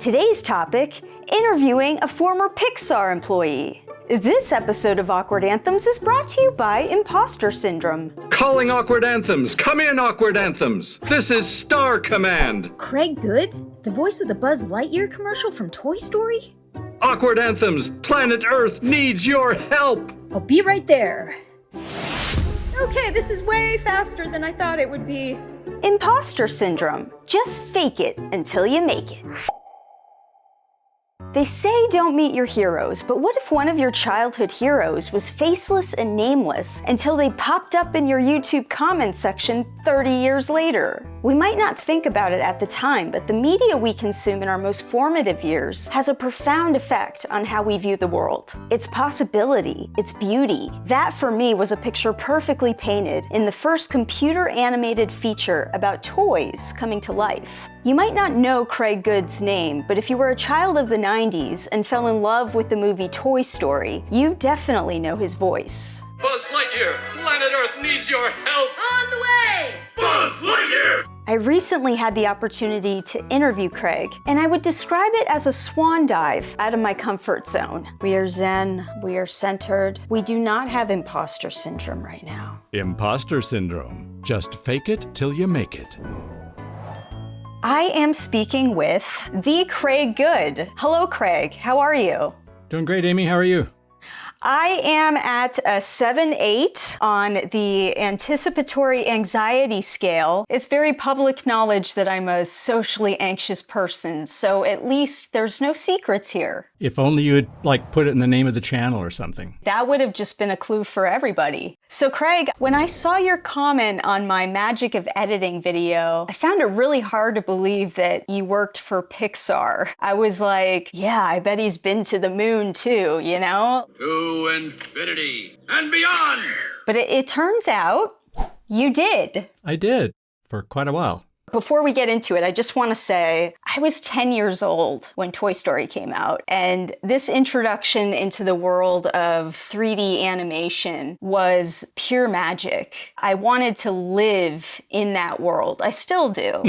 Today's topic, interviewing a former Pixar employee. This episode of Awkward Anthems is brought to you by Imposter Syndrome. Calling Awkward Anthems! Come in, Awkward Anthems! This is Star Command! Craig Good? The voice of the Buzz Lightyear commercial from Toy Story? Awkward Anthems! Planet Earth needs your help! I'll be right there. Okay, this is way faster than I thought it would be. Imposter Syndrome. Just fake it until you make it. They say don't meet your heroes, but what if one of your childhood heroes was faceless and nameless until they popped up in your YouTube comment section 30 years later? We might not think about it at the time, but the media we consume in our most formative years has a profound effect on how we view the world. Its possibility, its beauty. That for me was a picture perfectly painted in the first computer-animated feature about toys coming to life. You might not know Craig Good's name, but if you were a child of the 90s and fell in love with the movie Toy Story, you definitely know his voice. Buzz Lightyear! Planet Earth needs your help! On the way! Buzz Lightyear! I recently had the opportunity to interview Craig, and I would describe it as a swan dive out of my comfort zone. We are zen, we are centered. We do not have imposter syndrome right now. Imposter syndrome. Just fake it till you make it. I am speaking with the Craig Good. Hello, Craig. How are you? Doing great, Amy. How are you? I am at a 7-8 on the anticipatory anxiety scale. It's very public knowledge that I'm a socially anxious person, so at least there's no secrets here. If only you had, put it in the name of the channel or something. That would have just been a clue for everybody. So Craig, when I saw your comment on my Magic of Editing video, I found it really hard to believe that you worked for Pixar. I was like, yeah, I bet he's been to the moon too, you know? To infinity and beyond! But it turns out you did. I did, for quite a while. Before we get into it, I just want to say I was 10 years old when Toy Story came out, and this introduction into the world of 3D animation was pure magic. I wanted to live in that world. I still do.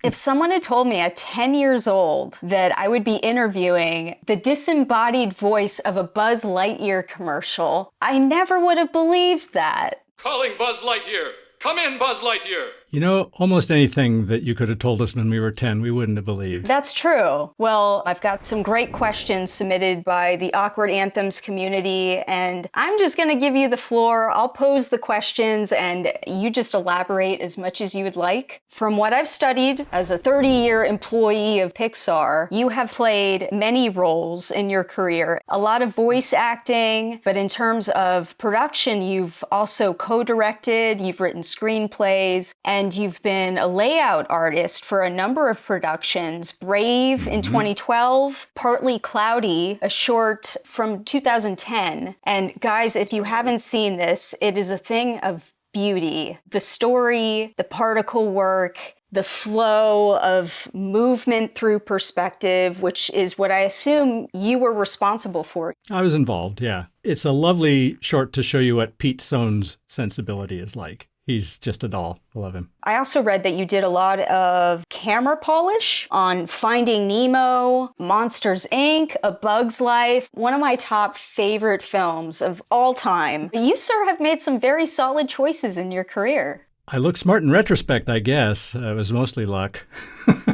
If someone had told me at 10 years old that I would be interviewing the disembodied voice of a Buzz Lightyear commercial, I never would have believed that. Calling Buzz Lightyear! Come in, Buzz Lightyear! You know, almost anything that you could have told us when we were 10, we wouldn't have believed. That's true. Well, I've got some great questions submitted by the Awkward Anthems community, and I'm just going to give you the floor. I'll pose the questions, and you just elaborate as much as you would like. From what I've studied as a 30-year employee of Pixar, you have played many roles in your career. A lot of voice acting, but in terms of production, you've also co-directed, you've written screenplays, and you've been a layout artist for a number of productions. Brave in 2012, Partly Cloudy, a short from 2010. And guys, if you haven't seen this, it is a thing of beauty. The story, the particle work, the flow of movement through perspective, which is what I assume you were responsible for. I was involved, yeah. It's a lovely short to show you what Pete Sohn's sensibility is like. He's just a doll. I love him. I also read that you did a lot of camera polish on Finding Nemo, Monsters, Inc., A Bug's Life, one of my top favorite films of all time. You, sir, have made some very solid choices in your career. I look smart in retrospect, I guess. It was mostly luck.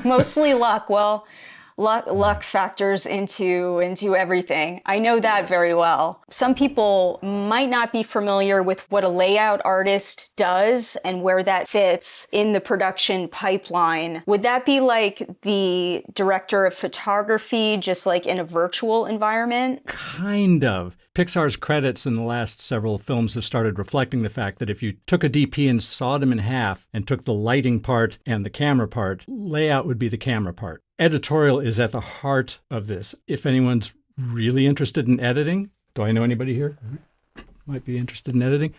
Mostly luck. Well, luck factors into everything. I know that very well. Some people might not be familiar with what a layout artist does and where that fits in the production pipeline. Would that be like the director of photography, just like in a virtual environment? Kind of. Pixar's credits in the last several films have started reflecting the fact that if you took a DP and sawed him in half and took the lighting part and the camera part, layout would be the camera part. Editorial is at the heart of this. If anyone's really interested in editing, do I know anybody here who might be interested in editing?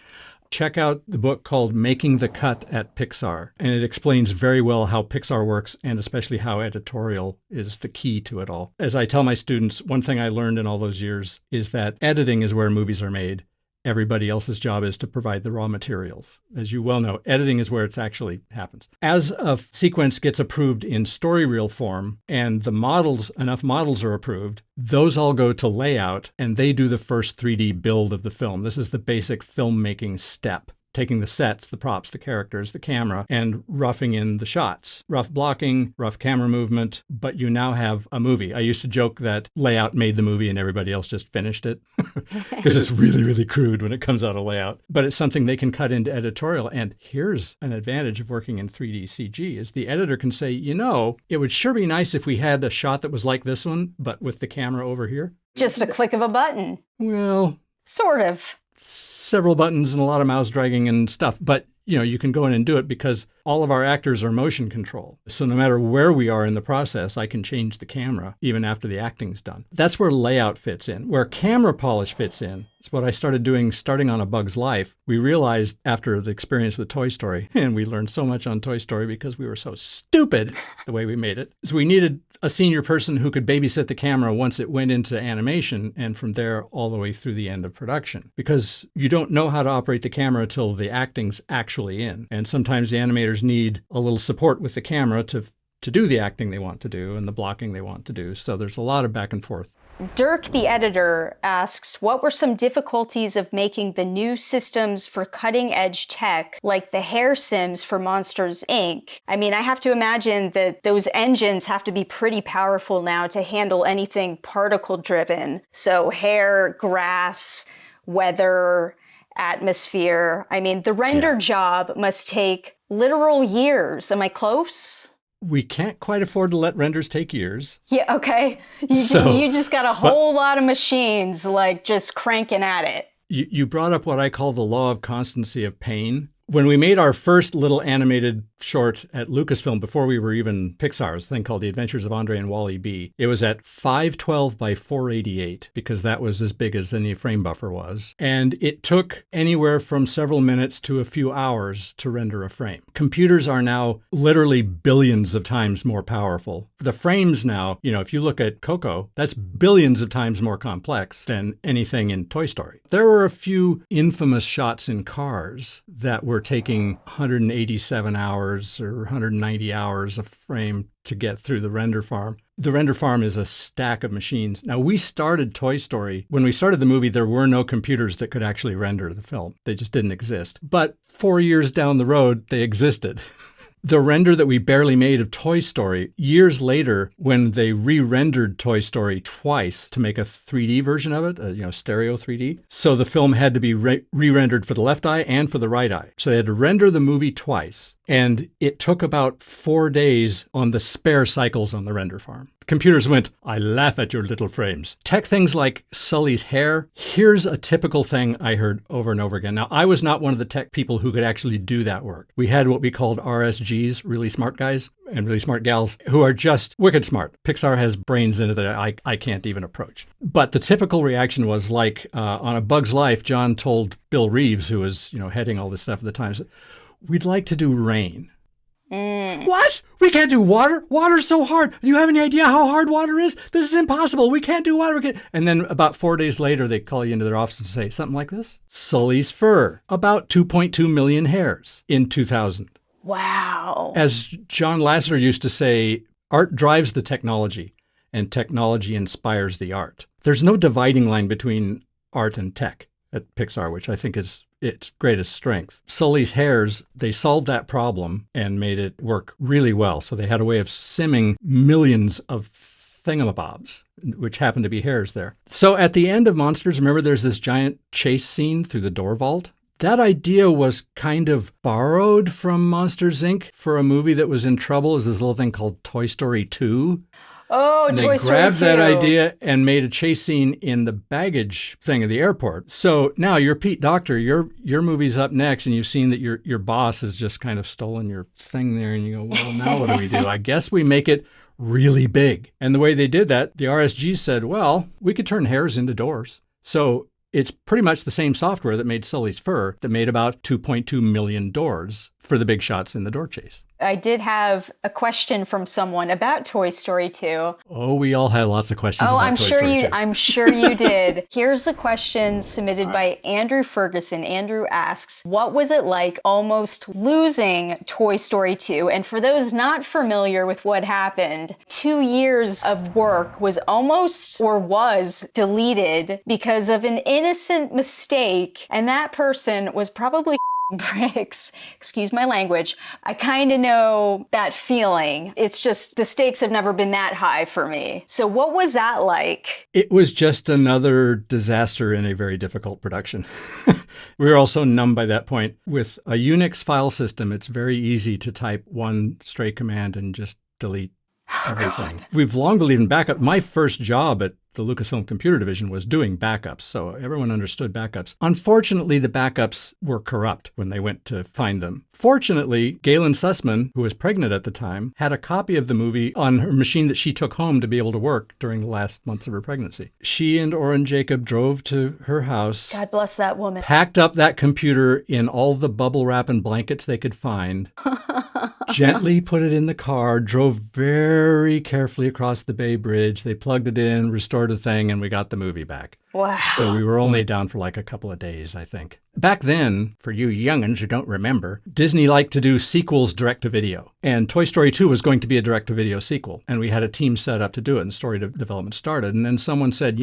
Check out the book called Making the Cut at Pixar. And it explains very well how Pixar works and especially how editorial is the key to it all. As I tell my students, one thing I learned in all those years is that editing is where movies are made Everybody else's job is to provide the raw materials. As you well know, editing is where it actually happens. As a sequence gets approved in story reel form and the models, enough models are approved, those all go to layout and they do the first 3D build of the film. This is the basic filmmaking step. Taking the sets, the props, the characters, the camera, and roughing in the shots. Rough blocking, rough camera movement, but you now have a movie. I used to joke that layout made the movie and everybody else just finished it because it's really, really crude when it comes out of layout. But it's something they can cut into editorial. And here's an advantage of working in 3D CG is the editor can say, you know, it would sure be nice if we had a shot that was like this one, but with the camera over here. Just a click of a button. Well, sort of. Several buttons and a lot of mouse dragging and stuff. But, you know, you can go in and do it because all of our actors are motion control. So no matter where we are in the process, I can change the camera even after the acting's done. That's where layout fits in. Where camera polish fits in is what I started doing starting on A Bug's Life. We realized after the experience with Toy Story, and we learned so much on Toy Story because we were so stupid the way we made it, is we needed a senior person who could babysit the camera once it went into animation and from there all the way through the end of production. Because you don't know how to operate the camera till the acting's actually in. And sometimes the animators need a little support with the camera to do the acting they want to do and the blocking they want to do. So there's a lot of back and forth. Dirk, the editor, asks, what were some difficulties of making the new systems for cutting-edge tech, like the hair sims for Monsters, Inc.? I mean, I have to imagine that those engines have to be pretty powerful now to handle anything particle-driven. So hair, grass, weather, atmosphere. I mean, the render job must take literal years. Am I close? We can't quite afford to let renders take years. Yeah, okay. You just got a whole lot of machines like just cranking at it. You brought up what I call the law of constancy of pain. When we made our first little animated short at Lucasfilm, before we were even Pixar, a thing called The Adventures of Andre and Wally B, it was at 512 by 488 because that was as big as any frame buffer was. And it took anywhere from several minutes to a few hours to render a frame. Computers are now literally billions of times more powerful. The frames now, you know, if you look at Coco, that's billions of times more complex than anything in Toy Story. There were a few infamous shots in Cars that were taking 187 hours or 190 hours a frame to get through the render farm. The render farm is a stack of machines. Now, we started Toy Story. When we started the movie, there were no computers that could actually render the film. They just didn't exist. But 4 years down the road, they existed. The render that we barely made of Toy Story, years later, when they re-rendered Toy Story twice to make a 3D version of it, stereo 3D. So the film had to be re-rendered for the left eye and for the right eye. So they had to render the movie twice. And it took about 4 days on the spare cycles on the render farm. Computers went, I laugh at your little frames. Tech things like Sully's hair. Here's a typical thing I heard over and over again. Now, I was not one of the tech people who could actually do that work. We had what we called RSGs, really smart guys and really smart gals, who are just wicked smart. Pixar has brains in it that I can't even approach. But the typical reaction was like on A Bug's Life, John told Bill Reeves, who was heading all this stuff at the time, we'd like to do rain. What? We can't do water? Water's so hard. Do you have any idea how hard water is? This is impossible. We can't do water. And then about 4 days later, they call you into their office and say something like this. Sully's fur, about 2.2 million hairs in 2000. Wow. As John Lasseter used to say, art drives the technology and technology inspires the art. There's no dividing line between art and tech at Pixar, which I think is its greatest strength. Sully's hairs, they solved that problem and made it work really well. So they had a way of simming millions of thingamabobs, which happened to be hairs there. So at the end of Monsters, remember there's this giant chase scene through the door vault? That idea was kind of borrowed from Monsters, Inc. for a movie that was in trouble. It was this little thing called Toy Story 2. Oh, and Toy Story 2. They grabbed that idea and made a chase scene in the baggage thing at the airport. So now you're Pete Docter, your movie's up next, and you've seen that your boss has just kind of stolen your thing there, and you go, well, now what do we do? I guess we make it really big. And the way they did that, the RSG said, well, we could turn hairs into doors. So it's pretty much the same software that made Sully's fur that made about 2.2 million doors for the big shots in the door chase. I did have a question from someone about Toy Story 2. Oh, we all had lots of questions about Toy Story 2. I'm sure you did. Here's a question submitted by Andrew Ferguson. Andrew asks, what was it like almost losing Toy Story 2? And for those not familiar with what happened, 2 years of work was deleted because of an innocent mistake, and that person was probably bricks. Excuse my language. I kind of know that feeling. It's just the stakes have never been that high for me. So what was that like? It was just another disaster in a very difficult production. We were also numb by that point. With a Unix file system, it's very easy to type one stray command and just delete everything. We've long believed in backup. My first job at the Lucasfilm computer division was doing backups, so everyone understood backups. Unfortunately, the backups were corrupt when they went to find them. Fortunately, Galen Sussman, who was pregnant at the time, had a copy of the movie on her machine that she took home to be able to work during the last months of her pregnancy. She and Orrin Jacob drove to her house. God bless that woman. Packed up that computer in all the bubble wrap and blankets they could find. Gently put it in the car, drove very carefully across the Bay Bridge. They plugged it in, restored a thing, and we got the movie back. Wow. So we were only down for like a couple of days, I think. Back then, for you young'uns who don't remember, Disney liked to do sequels direct to video. And Toy Story 2 was going to be a direct to video sequel. And we had a team set up to do it, and story development started. And then someone said,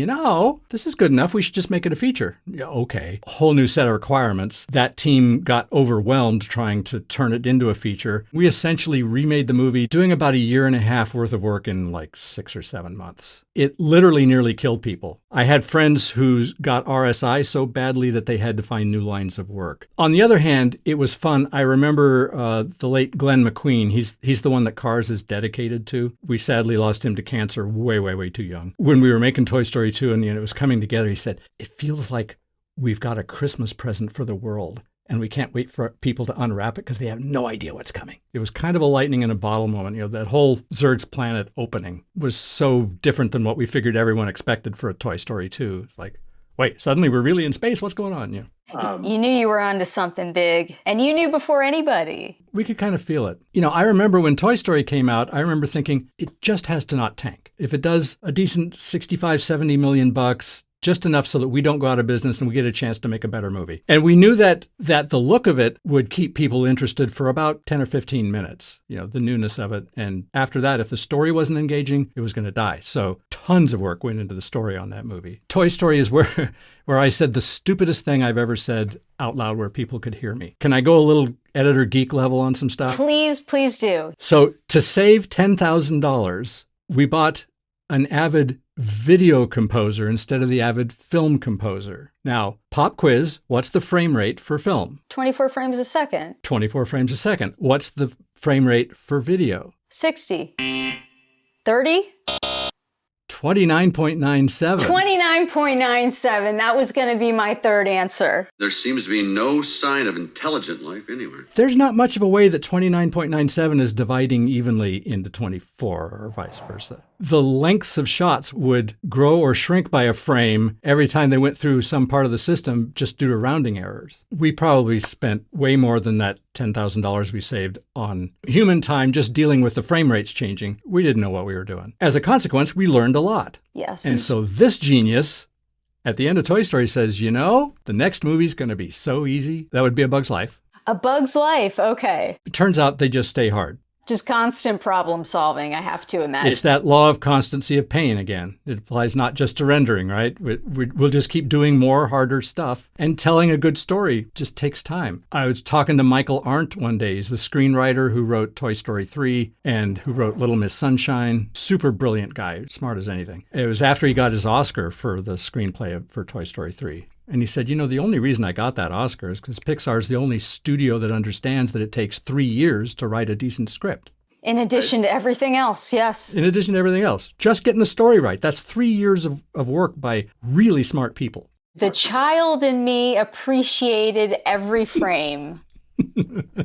this is good enough. We should just make it a feature. Yeah, okay. A whole new set of requirements. That team got overwhelmed trying to turn it into a feature. We essentially remade the movie, doing about a year and a half worth of work in like 6 or 7 months. It literally nearly killed people. I had friends who got RSI so badly that they had to find new lines of work. On the other hand, it was fun. I remember the late Glenn McQueen. He's the one that Cars is dedicated to. We sadly lost him to cancer way, way, way too young. When we were making Toy Story 2 and it was coming together, he said, it feels like we've got a Christmas present for the world. And we can't wait for people to unwrap it because they have no idea what's coming. It was kind of a lightning in a bottle moment. That whole Zurg's Planet opening was so different than what we figured everyone expected for a Toy Story 2. It's like, wait, suddenly we're really in space. What's going on? You knew you were onto something big, and you knew before anybody. We could kind of feel it. I remember when Toy Story came out, I remember thinking it just has to not tank. If it does a decent 65, 70 million bucks, just enough so that we don't go out of business and we get a chance to make a better movie. And we knew that the look of it would keep people interested for about 10 or 15 minutes, the newness of it. And after that, if the story wasn't engaging, it was going to die. So tons of work went into the story on that movie. Toy Story is where I said the stupidest thing I've ever said out loud where people could hear me. Can I go a little editor geek level on some stuff? Please do. So to save $10,000, we bought an Avid video composer instead of the Avid film composer. Now, pop quiz, what's the frame rate for film? 24 frames a second. 24 frames a second. What's the frame rate for video? 60. 30? 29.97. 29.97. That was going to be my third answer. There seems to be no sign of intelligent life anywhere. There's not much of a way that 29.97 is dividing evenly into 24 or vice versa. The lengths of shots would grow or shrink by a frame every time they went through some part of the system just due to rounding errors. We probably spent way more than that $10,000 we saved on human time just dealing with the frame rates changing. We didn't know what we were doing. As a consequence, we learned a lot. Yes. And so this genius at the end of Toy Story says, the next movie's going to be so easy. That would be A Bug's Life. A Bug's Life. Okay. It turns out they just stay hard. Just constant problem solving, I have to imagine. It's that law of constancy of pain again. It applies not just to rendering, right? We'll just keep doing more harder stuff. And telling a good story just takes time. I was talking to Michael Arndt one day. He's the screenwriter who wrote Toy Story 3 and who wrote Little Miss Sunshine. Super brilliant guy, smart as anything. It was after he got his Oscar for the screenplay for Toy Story 3. And he said, the only reason I got that Oscar is because Pixar is the only studio that understands that it takes 3 years to write a decent script. In addition to everything else, yes. In addition to everything else. Just getting the story right. That's 3 years of work by really smart people. The child in me appreciated every frame.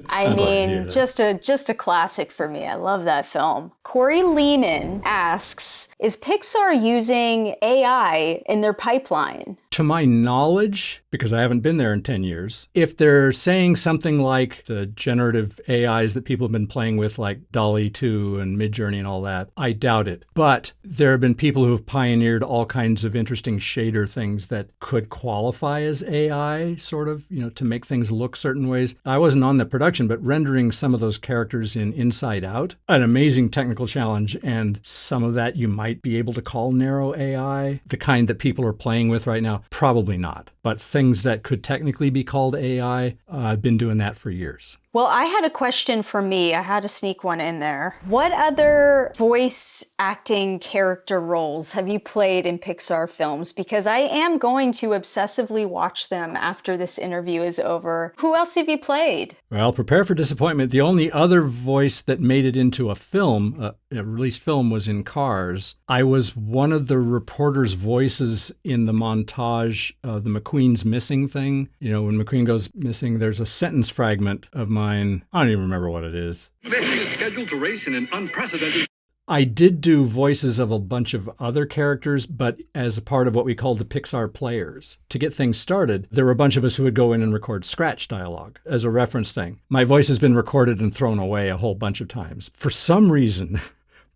I mean, just a classic for me. I love that film. Corey Lehman asks, is Pixar using AI in their pipeline? To my knowledge, because I haven't been there in 10 years, if they're saying something like the generative AIs that people have been playing with, like DALL-E 2 and Midjourney and all that, I doubt it. But there have been people who have pioneered all kinds of interesting shader things that could qualify as AI, sort of, to make things look certain ways. I wasn't on the production, but rendering some of those characters in Inside Out, an amazing technical challenge, and some of that you might be able to call narrow AI, the kind that people are playing with right now. Probably not. But things that could technically be called AI, I've been doing that for years. Well, I had a question for me. I had to sneak one in there. What other voice acting character roles have you played in Pixar films? Because I am going to obsessively watch them after this interview is over. Who else have you played? Well, prepare for disappointment. The only other voice that made it into a film, a released film, was in Cars. I was one of the reporter's voices in the montage of the McQueen's missing thing. When McQueen goes missing, there's a sentence fragment of mine. I don't even remember what it is. Messi is scheduled to race in an unprecedented... I did do voices of a bunch of other characters, but as a part of what we called the Pixar Players. To get things started, there were a bunch of us who would go in and record scratch dialogue as a reference thing. My voice has been recorded and thrown away a whole bunch of times. For some reason,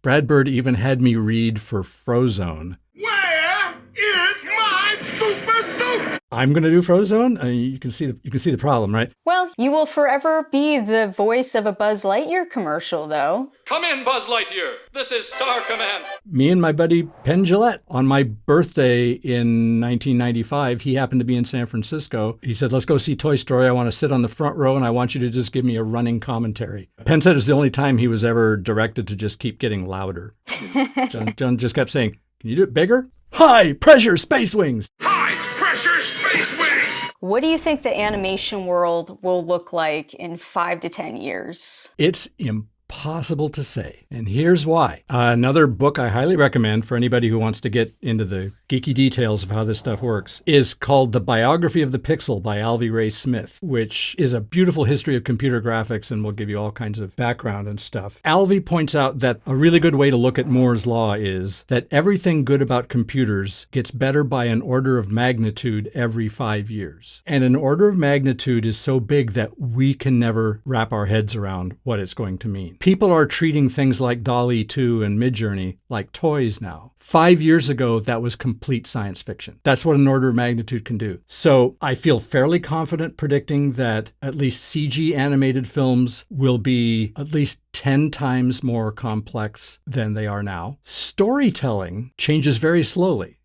Brad Bird even had me read for Frozone. Where is my super suit? I'm going to do Frozone? You can see the problem, right? Well, you will forever be the voice of a Buzz Lightyear commercial, though. Come in, Buzz Lightyear. This is Star Command. Me and my buddy Penn Jillette, on my birthday in 1995, he happened to be in San Francisco. He said, let's go see Toy Story. I want to sit on the front row and I want you to just give me a running commentary. Penn said it was the only time he was ever directed to just keep getting louder. John just kept saying, can you do it bigger? High pressure space wings. High pressure space wings! What do you think the animation world will look like in 5 to 10 years? It's impossible to say. And here's why. Another book I highly recommend for anybody who wants to get into the geeky details of how this stuff works is called The Biography of the Pixel by Alvy Ray Smith, which is a beautiful history of computer graphics and will give you all kinds of background and stuff. Alvy points out that a really good way to look at Moore's Law is that everything good about computers gets better by an order of magnitude every 5 years. And an order of magnitude is so big that we can never wrap our heads around what it's going to mean. People are treating things like DALL-E 2 and Midjourney like toys now. 5 years ago, that was complete science fiction. That's what an order of magnitude can do. So I feel fairly confident predicting that at least CG animated films will be at least 10 times more complex than they are now. Storytelling changes very slowly,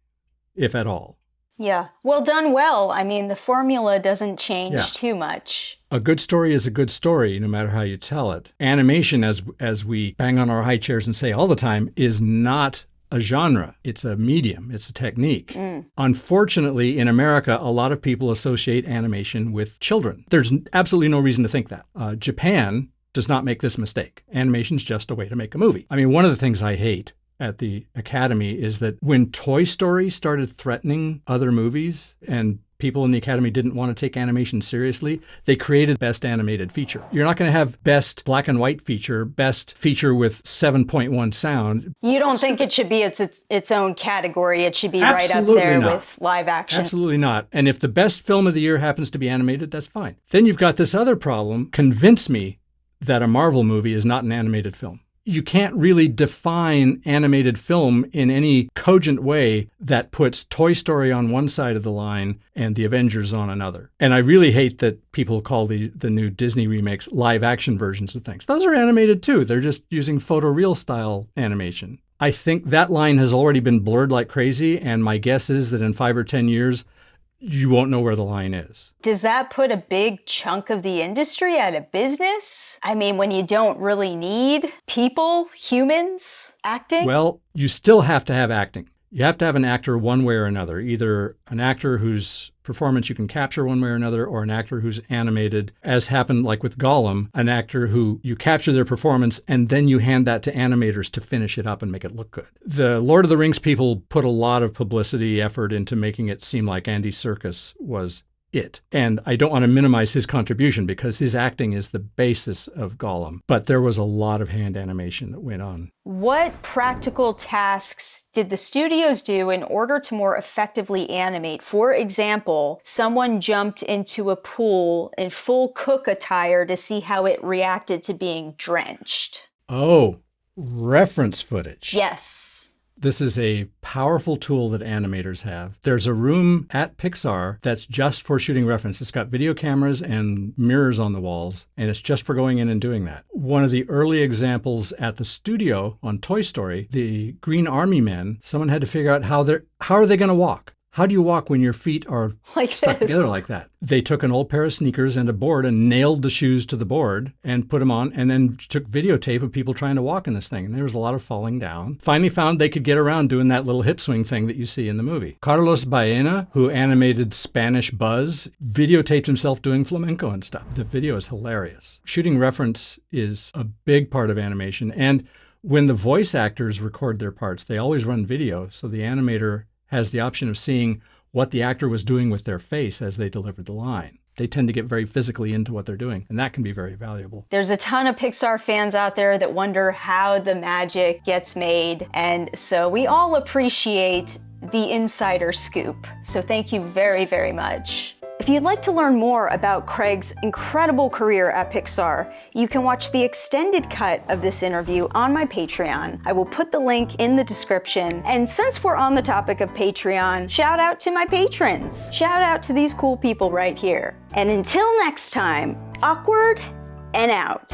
if at all. Yeah. Well, done well. I mean, the formula doesn't change too much. A good story is a good story, no matter how you tell it. Animation, as we bang on our high chairs and say all the time, is not a genre. It's a medium. It's a technique. Unfortunately, in America, a lot of people associate animation with children. There's absolutely no reason to think that. Japan does not make this mistake. Animation's just a way to make a movie. I mean, one of the things I hate at the Academy is that when Toy Story started threatening other movies and people in the Academy didn't want to take animation seriously, they created Best Animated Feature. You're not going to have Best Black and White Feature, Best Feature with 7.1 sound. You don't think it should be its own category. It should be Absolutely right up there not. with live action. Absolutely not. And if the best film of the year happens to be animated, that's fine. Then you've got this other problem. Convince me that a Marvel movie is not an animated film. You can't really define animated film in any cogent way that puts Toy Story on one side of the line and the Avengers on another. And I really hate that people call the new Disney remakes live action versions of things. Those are animated too. They're just using photoreal style animation. I think that line has already been blurred like crazy, and my guess is that in 5 or 10 years, you won't know where the line is. Does that put a big chunk of the industry out of business? I mean, when you don't really need people, humans, acting? Well, you still have to have acting. You have to have an actor one way or another, either an actor whose performance you can capture one way or another, or an actor who's animated, as happened like with Gollum, an actor who you capture their performance and then you hand that to animators to finish it up and make it look good. The Lord of the Rings people put a lot of publicity effort into making it seem like Andy Serkis was it. And I don't want to minimize his contribution because his acting is the basis of Gollum. But there was a lot of hand animation that went on. What practical tasks did the studios do in order to more effectively animate? For example, someone jumped into a pool in full cook attire to see how it reacted to being drenched. Oh, reference footage. Yes. This is a powerful tool that animators have. There's a room at Pixar that's just for shooting reference. It's got video cameras and mirrors on the walls, and it's just for going in and doing that. One of the early examples at the studio on Toy Story, the Green Army men, someone had to figure out how are they going to walk? How do you walk when your feet are stuck together like that? They took an old pair of sneakers and a board and nailed the shoes to the board and put them on, and then took videotape of people trying to walk in this thing. And there was a lot of falling down. Finally found they could get around doing that little hip swing thing that you see in the movie. Carlos Baena, who animated Spanish Buzz, videotaped himself doing flamenco and stuff. The video is hilarious. Shooting reference is a big part of animation. And when the voice actors record their parts, they always run video, so the animator has the option of seeing what the actor was doing with their face as they delivered the line. They tend to get very physically into what they're doing, and that can be very valuable. There's a ton of Pixar fans out there that wonder how the magic gets made, and so we all appreciate the insider scoop. So thank you very, very much. If you'd like to learn more about Craig's incredible career at Pixar, you can watch the extended cut of this interview on my Patreon. I will put the link in the description. And since we're on the topic of Patreon, shout out to my patrons. Shout out to these cool people right here. And until next time, awkward and out.